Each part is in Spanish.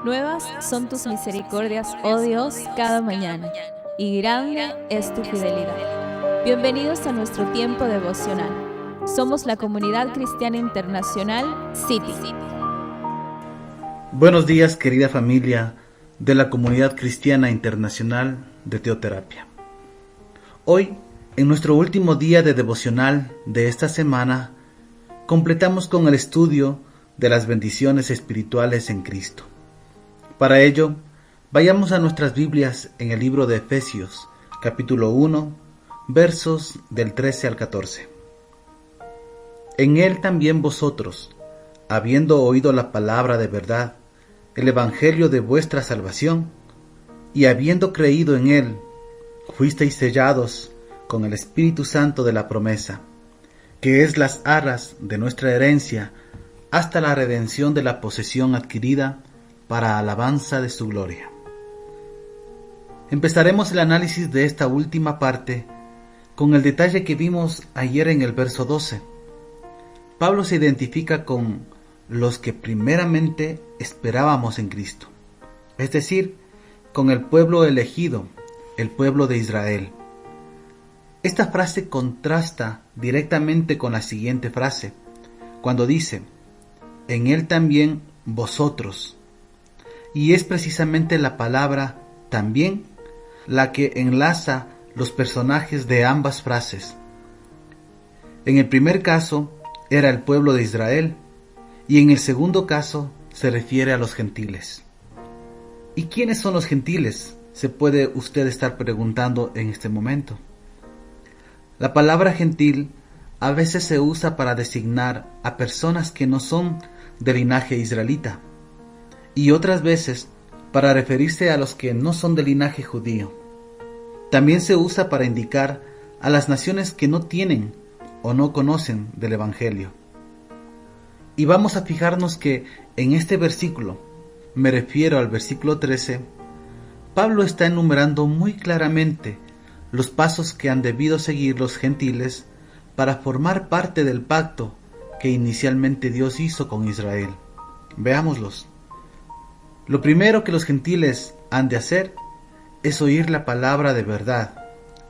Nuevas son tus misericordias, oh Dios, cada mañana, y grande es tu fidelidad. Bienvenidos a nuestro tiempo devocional. Somos la Comunidad Cristiana Internacional City. Buenos días, querida familia de la Comunidad Cristiana Internacional de Teoterapia. Hoy, en nuestro último día de devocional de esta semana, completamos con el estudio de las bendiciones espirituales en Cristo. Para ello, vayamos a nuestras Biblias en el libro de Efesios, capítulo 1, versos del 13 al 14. En él también vosotros, habiendo oído la palabra de verdad, el evangelio de vuestra salvación, y habiendo creído en él, fuisteis sellados con el Espíritu Santo de la promesa, que es las arras de nuestra herencia, hasta la redención de la posesión adquirida para alabanza de su gloria. Empezaremos el análisis de esta última parte con el detalle que vimos ayer en el verso 12. Pablo se identifica con los que primeramente esperábamos en Cristo, es decir, con el pueblo elegido, el pueblo de Israel. Esta frase contrasta directamente con la siguiente frase, cuando dice, en él también vosotros. Y es precisamente la palabra también la que enlaza los personajes de ambas frases. En el primer caso era el pueblo de Israel y en el segundo caso se refiere a los gentiles. ¿Y quiénes son los gentiles? Se puede usted estar preguntando en este momento. La palabra gentil a veces se usa para designar a personas que no son de linaje israelita, y otras veces para referirse a los que no son de linaje judío. También se usa para indicar a las naciones que no tienen o no conocen del Evangelio. Y vamos a fijarnos que en este versículo, me refiero al versículo 13, Pablo está enumerando muy claramente los pasos que han debido seguir los gentiles para formar parte del pacto que inicialmente Dios hizo con Israel. Veámoslos. Lo primero que los gentiles han de hacer es oír la palabra de verdad,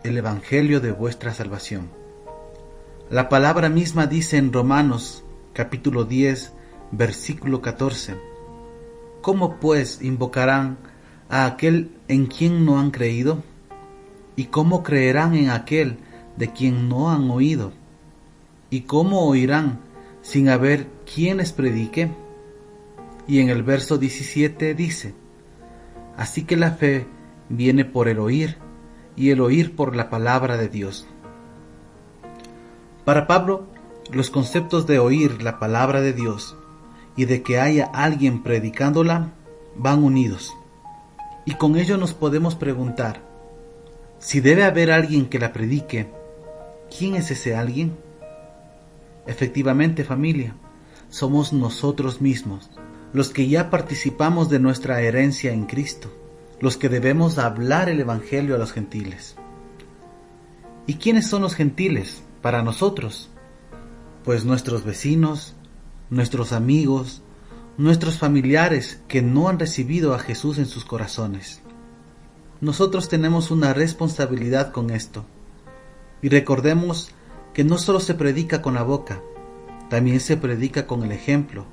el evangelio de vuestra salvación. La palabra misma dice en Romanos capítulo 10, versículo 14, ¿cómo pues invocarán a aquel en quien no han creído? ¿Y cómo creerán en aquel de quien no han oído? ¿Y cómo oirán sin haber quien les predique? Y en el verso 17 dice, así que la fe viene por el oír, y el oír por la palabra de Dios. Para Pablo, los conceptos de oír la palabra de Dios y de que haya alguien predicándola van unidos. Y con ello nos podemos preguntar, si debe haber alguien que la predique, ¿quién es ese alguien? Efectivamente, familia, somos nosotros mismos, los que ya participamos de nuestra herencia en Cristo, los que debemos hablar el evangelio a los gentiles. ¿Y quiénes son los gentiles para nosotros? Pues nuestros vecinos, nuestros amigos, nuestros familiares que no han recibido a Jesús en sus corazones. Nosotros tenemos una responsabilidad con esto. Y recordemos que no solo se predica con la boca, también se predica con el ejemplo,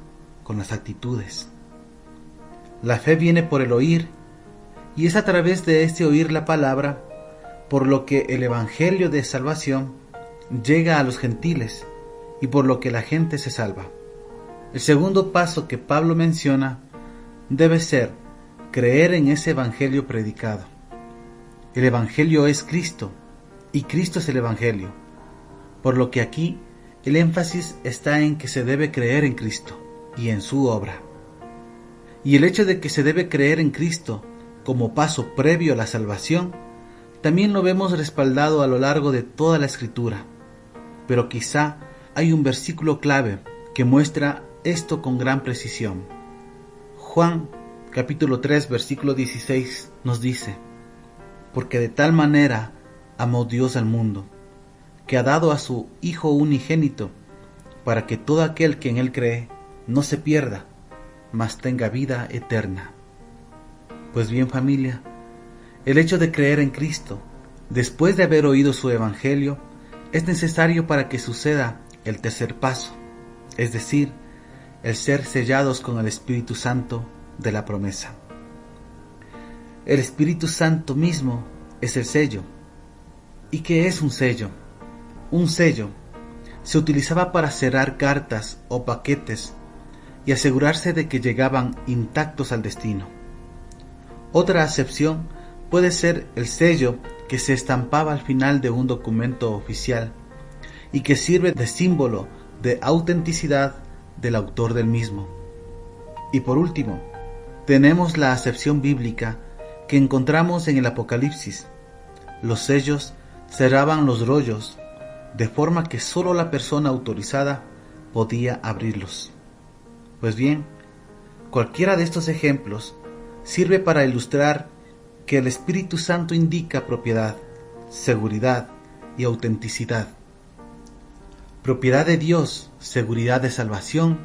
con las actitudes. La fe viene por el oír, y es a través de este oír la palabra, por lo que el evangelio de salvación llega a los gentiles, y por lo que la gente se salva. El segundo paso que Pablo menciona debe ser creer en ese evangelio predicado. El evangelio es Cristo, y Cristo es el evangelio, por lo que aquí el énfasis está en que se debe creer en Cristo y en su obra. Y el hecho de que se debe creer en Cristo como paso previo a la salvación, también lo vemos respaldado a lo largo de toda la Escritura. Pero quizá hay un versículo clave que muestra esto con gran precisión. Juan capítulo 3 versículo 16 nos dice, porque de tal manera amó Dios al mundo, que ha dado a su Hijo unigénito, para que todo aquel que en él cree no se pierda, mas tenga vida eterna. Pues bien, familia, el hecho de creer en Cristo, después de haber oído su Evangelio, es necesario para que suceda el tercer paso, es decir, el ser sellados con el Espíritu Santo de la promesa. El Espíritu Santo mismo es el sello. ¿Y qué es un sello? Un sello se utilizaba para cerrar cartas o paquetes y asegurarse de que llegaban intactos al destino. Otra acepción puede ser el sello que se estampaba al final de un documento oficial y que sirve de símbolo de autenticidad del autor del mismo. Y por último, tenemos la acepción bíblica que encontramos en el Apocalipsis. Los sellos cerraban los rollos de forma que solo la persona autorizada podía abrirlos. Pues bien, cualquiera de estos ejemplos sirve para ilustrar que el Espíritu Santo indica propiedad, seguridad y autenticidad. Propiedad de Dios, seguridad de salvación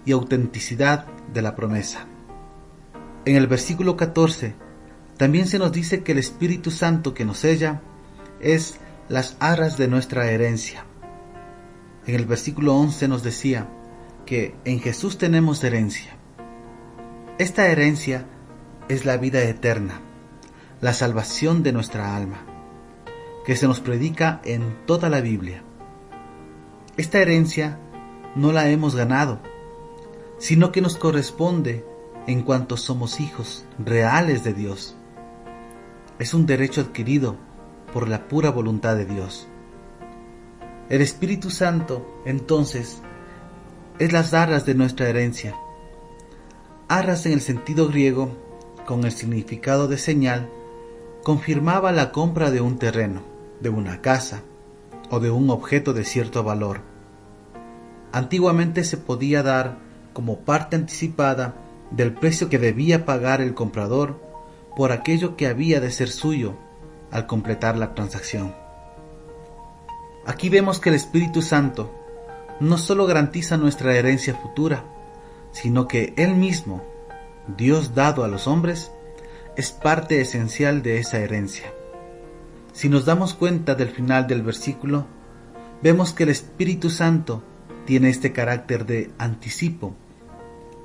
y autenticidad de la promesa. En el versículo 14 también se nos dice que el Espíritu Santo que nos sella es las arras de nuestra herencia. En el versículo 11 nos decía que en Jesús tenemos herencia. Esta herencia es la vida eterna, la salvación de nuestra alma, que se nos predica en toda la Biblia. Esta herencia no la hemos ganado, sino que nos corresponde en cuanto somos hijos reales de Dios. Es un derecho adquirido por la pura voluntad de Dios. El Espíritu Santo, entonces, es las arras de nuestra herencia. Arras en el sentido griego, con el significado de señal, confirmaba la compra de un terreno, de una casa o de un objeto de cierto valor. Antiguamente se podía dar como parte anticipada del precio que debía pagar el comprador por aquello que había de ser suyo al completar la transacción. Aquí vemos que el Espíritu Santo no solo garantiza nuestra herencia futura, sino que Él mismo, Dios dado a los hombres, es parte esencial de esa herencia. Si nos damos cuenta del final del versículo, vemos que el Espíritu Santo tiene este carácter de anticipo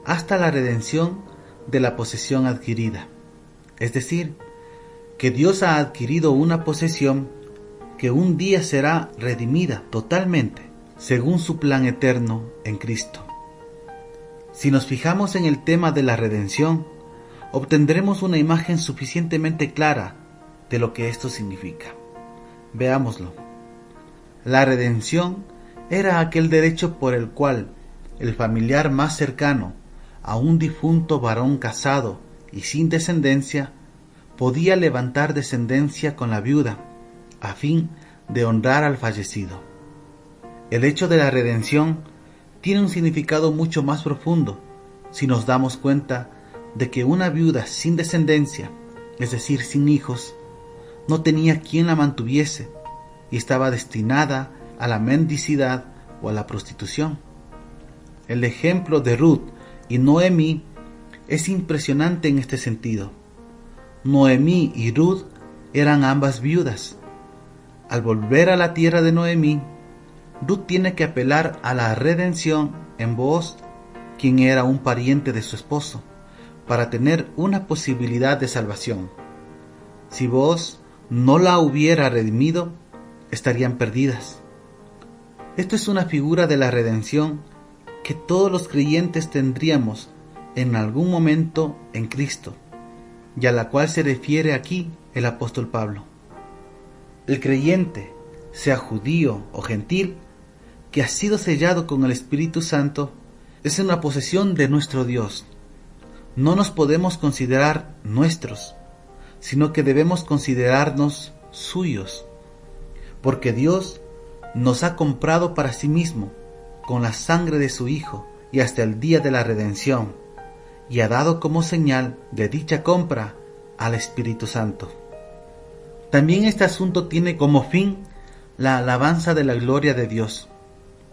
hasta la redención de la posesión adquirida. Es decir, que Dios ha adquirido una posesión que un día será redimida totalmente, según su plan eterno en Cristo. Si nos fijamos en el tema de la redención, obtendremos una imagen suficientemente clara de lo que esto significa. Veámoslo. La redención era aquel derecho por el cual el familiar más cercano a un difunto varón casado y sin descendencia podía levantar descendencia con la viuda, a fin de honrar al fallecido. El hecho de la redención tiene un significado mucho más profundo si nos damos cuenta de que una viuda sin descendencia, es decir, sin hijos, no tenía quien la mantuviese y estaba destinada a la mendicidad o a la prostitución. El ejemplo de Ruth y Noemí es impresionante en este sentido. Noemí y Ruth eran ambas viudas. Al volver a la tierra de Noemí, Ruth tiene que apelar a la redención en Booz, quien era un pariente de su esposo, para tener una posibilidad de salvación. Si Booz no la hubiera redimido, estarían perdidas. Esto es una figura de la redención que todos los creyentes tendríamos en algún momento en Cristo, y a la cual se refiere aquí el apóstol Pablo. El creyente, sea judío o gentil, que ha sido sellado con el Espíritu Santo, es una posesión de nuestro Dios. No nos podemos considerar nuestros, sino que debemos considerarnos suyos, porque Dios nos ha comprado para sí mismo con la sangre de su Hijo y hasta el día de la redención, y ha dado como señal de dicha compra al Espíritu Santo. También este asunto tiene como fin la alabanza de la gloria de Dios.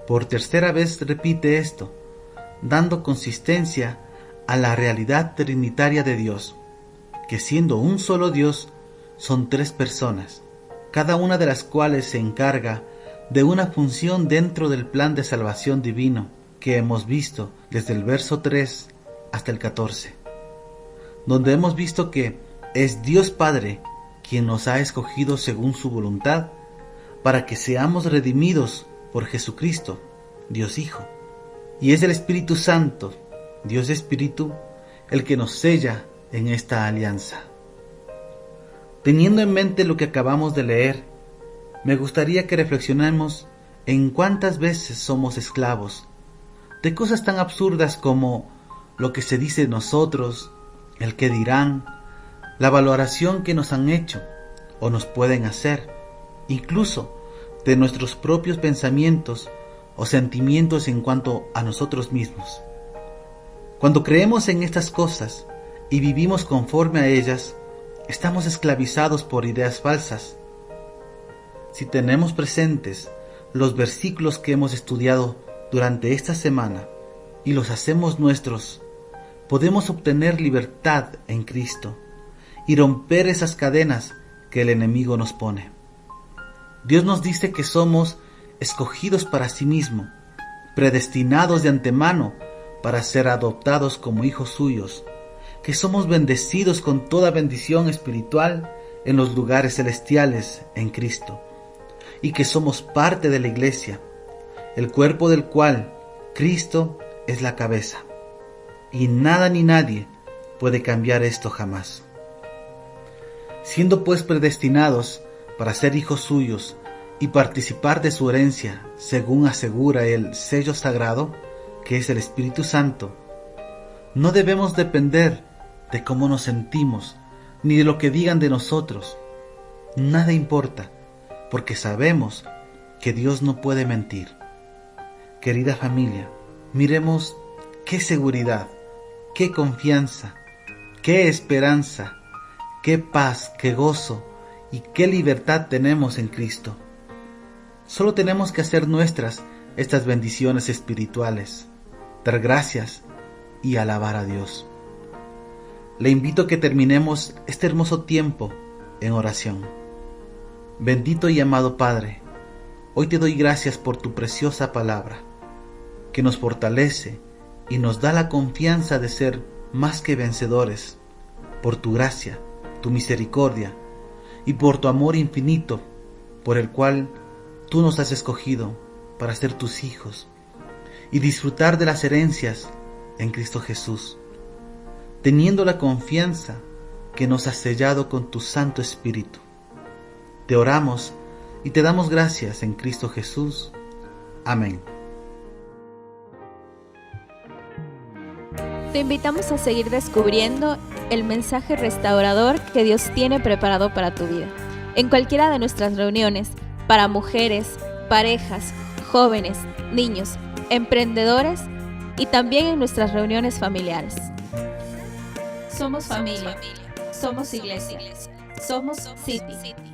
Por tercera vez repite esto, dando consistencia a la realidad trinitaria de Dios, que siendo un solo Dios, son tres personas, cada una de las cuales se encarga de una función dentro del plan de salvación divino que hemos visto desde el verso 3 hasta el 14, donde hemos visto que es Dios Padre quien nos ha escogido según su voluntad para que seamos redimidos por Jesucristo, Dios Hijo. Y es el Espíritu Santo, Dios Espíritu, el que nos sella en esta alianza. Teniendo en mente lo que acabamos de leer, me gustaría que reflexionemos en cuántas veces somos esclavos de cosas tan absurdas como lo que se dice de nosotros, el que dirán, la valoración que nos han hecho o nos pueden hacer, incluso de nuestros propios pensamientos o sentimientos en cuanto a nosotros mismos. Cuando creemos en estas cosas y vivimos conforme a ellas, estamos esclavizados por ideas falsas. Si tenemos presentes los versículos que hemos estudiado durante esta semana y los hacemos nuestros, podemos obtener libertad en Cristo y romper esas cadenas que el enemigo nos pone. Dios nos dice que somos escogidos para sí mismo, predestinados de antemano para ser adoptados como hijos suyos, que somos bendecidos con toda bendición espiritual en los lugares celestiales en Cristo, y que somos parte de la iglesia, el cuerpo del cual Cristo es la cabeza, y nada ni nadie puede cambiar esto jamás. Siendo pues predestinados para ser hijos suyos y participar de su herencia, según asegura el sello sagrado, que es el Espíritu Santo, no debemos depender de cómo nos sentimos, ni de lo que digan de nosotros. Nada importa, porque sabemos que Dios no puede mentir. Querida familia, miremos qué seguridad, qué confianza, qué esperanza, qué paz, qué gozo y qué libertad tenemos en Cristo. Solo tenemos que hacer nuestras estas bendiciones espirituales, dar gracias y alabar a Dios. Le invito a que terminemos este hermoso tiempo en oración. Bendito y amado Padre, hoy te doy gracias por tu preciosa palabra, que nos fortalece y nos da la confianza de ser más que vencedores, por tu gracia, tu misericordia y por tu amor infinito, por el cual tú nos has escogido para ser tus hijos y disfrutar de las herencias en Cristo Jesús, teniendo la confianza que nos has sellado con tu Santo Espíritu. Te oramos y te damos gracias en Cristo Jesús. Amén. Te invitamos a seguir descubriendo el mensaje restaurador que Dios tiene preparado para tu vida, en cualquiera de nuestras reuniones, para mujeres, parejas, jóvenes, niños, emprendedores y también en nuestras reuniones familiares. Somos familia, somos iglesia, somos City.